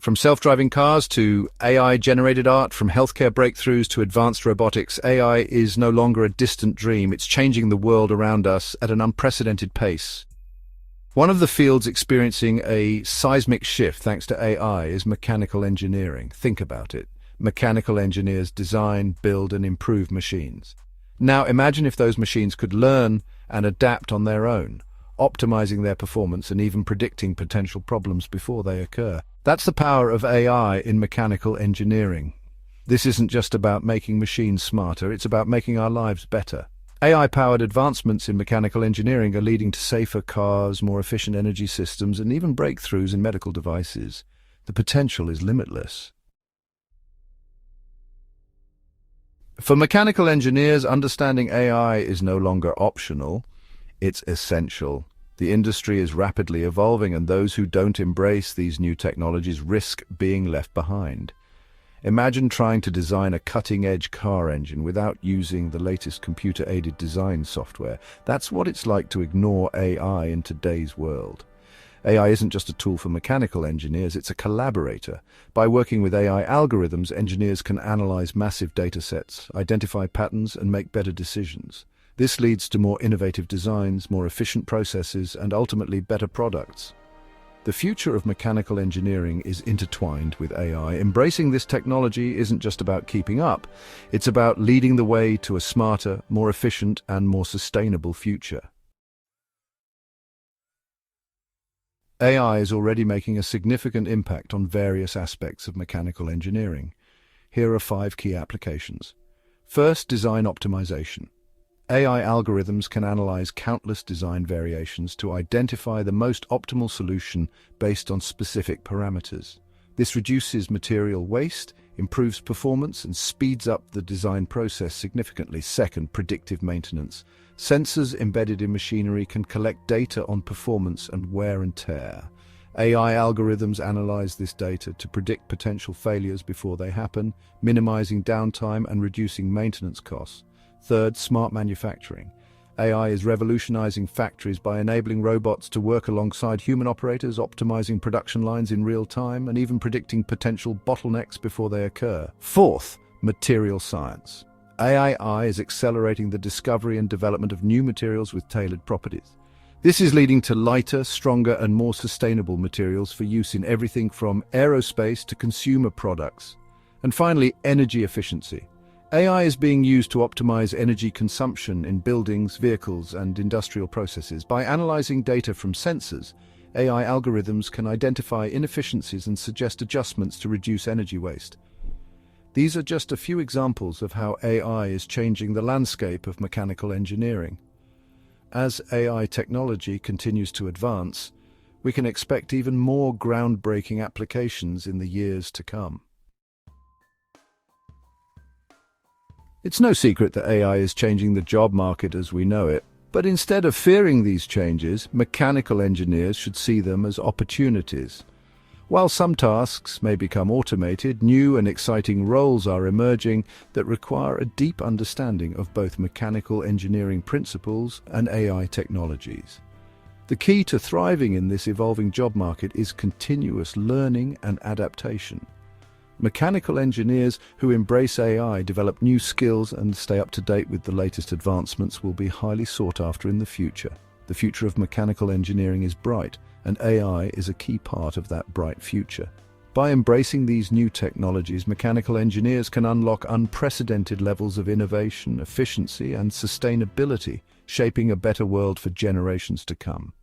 From self-driving cars to AI-generated art, from healthcare breakthroughs to advanced robotics, AI is no longer a distant dream. It's changing the world around us at an unprecedented pace. One of the fields experiencing a seismic shift thanks to AI is mechanical engineering. Think about it. Mechanical engineers design, build, and improve machines. Now imagine if those machines could learn and adapt on their own, optimizing their performance and even predicting potential problems before they occur. That's the power of AI in mechanical engineering. This isn't just about making machines smarter, it's about making our lives better. AI-powered advancements in mechanical engineering are leading to safer cars, more efficient energy systems, and even breakthroughs in medical devices. The potential is limitless. For mechanical engineers, understanding AI is no longer optional, it's essential. The industry is rapidly evolving, and those who don't embrace these new technologies risk being left behind. Imagine trying to design a cutting-edge car engine without using the latest computer-aided design software. That's what it's like to ignore AI in today's world. AI isn't just a tool for mechanical engineers, it's a collaborator. By working with AI algorithms, engineers can analyze massive data sets, identify patterns, and make better decisions. This leads to more innovative designs, more efficient processes, and ultimately better products. The future of mechanical engineering is intertwined with AI. Embracing this technology isn't just about keeping up, it's about leading the way to a smarter, more efficient, and more sustainable future. AI is already making a significant impact on various aspects of mechanical engineering. Here are 5 key applications. First, design optimization. AI algorithms can analyze countless design variations to identify the most optimal solution based on specific parameters. This reduces material waste, improves performance, and speeds up the design process significantly. Second, predictive maintenance. Sensors embedded in machinery can collect data on performance and wear and tear. AI algorithms analyze this data to predict potential failures before they happen, minimizing downtime and reducing maintenance costs. Third, smart manufacturing. AI is revolutionizing factories by enabling robots to work alongside human operators, optimizing production lines in real time, and even predicting potential bottlenecks before they occur. Fourth, material science. AI is accelerating the discovery and development of new materials with tailored properties. This is leading to lighter, stronger, and more sustainable materials for use in everything from aerospace to consumer products. And finally, energy efficiency. AI is being used to optimize energy consumption in buildings, vehicles, and industrial processes. By analyzing data from sensors, AI algorithms can identify inefficiencies and suggest adjustments to reduce energy waste. These are just a few examples of how AI is changing the landscape of mechanical engineering. As AI technology continues to advance, we can expect even more groundbreaking applications in the years to come. It's no secret that AI is changing the job market as we know it, but instead of fearing these changes, mechanical engineers should see them as opportunities. While some tasks may become automated, new and exciting roles are emerging that require a deep understanding of both mechanical engineering principles and AI technologies. The key to thriving in this evolving job market is continuous learning and adaptation. Mechanical engineers who embrace AI, develop new skills, and stay up to date with the latest advancements will be highly sought after in the future. The future of mechanical engineering is bright, and AI is a key part of that bright future. By embracing these new technologies, mechanical engineers can unlock unprecedented levels of innovation, efficiency, and sustainability, shaping a better world for generations to come.